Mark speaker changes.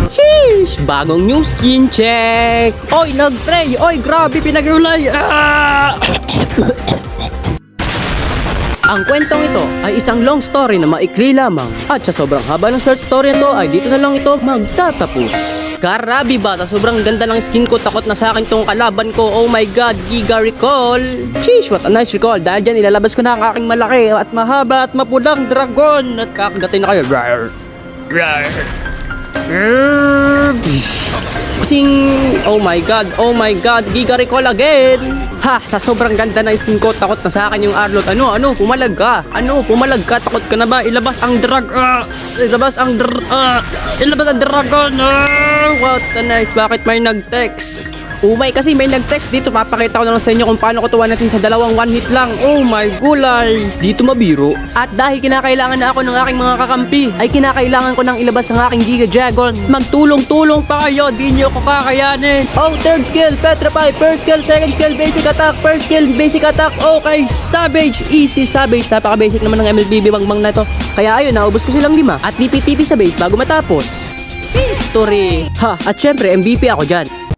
Speaker 1: Sheesh! Bagong new skin check! Oy, nag-tray! Oy, grabe, pinag-iulay! Ang kwentong ito ay isang long story na maikli lamang. At sa sobrang haba ng short story nito ay dito na lang ito magtatapos. Grabe bata, sobrang ganda ng skin ko. Takot na sa akin tong kalaban ko. Oh my god, Giga Recall. Sheesh, what a nice recall. Dahil dyan ilalabas ko na ang aking malaki at mahaba at mapulang dragon. At kakagatin na kayo. Ching! Oh my god, Giga Recall again. Ha, sa sobrang ganda na skin ko, takot na sa akin yung Arlot. Ano, pumalag ka. Takot ka na ba? Ilabas ang ilabas ang dragon. What a nice, bakit may nag-text? Umay kasi may nag-text dito. Papakita ko na lang sa inyo kung paano ko tuwa natin sa dalawang one hit lang. Oh my gulay. Dito mabiro. At dahil kinakailangan na ako ng aking mga kakampi, ay kinakailangan ko nang ilabas ang aking Giga Dragon. Magtulong-tulong pa kayo. Di nyo ko kakayanin. Oh, third skill, Petrify. First skill, second skill, basic attack. First skill, basic attack. Okay, Savage. Easy Savage. Napaka-basic naman ng MLBB Bang na to. Kaya ayun, naubos ko silang 5. At TP-TP sa base bago matapos. Victory! Ha, at syempre MVP ako dyan.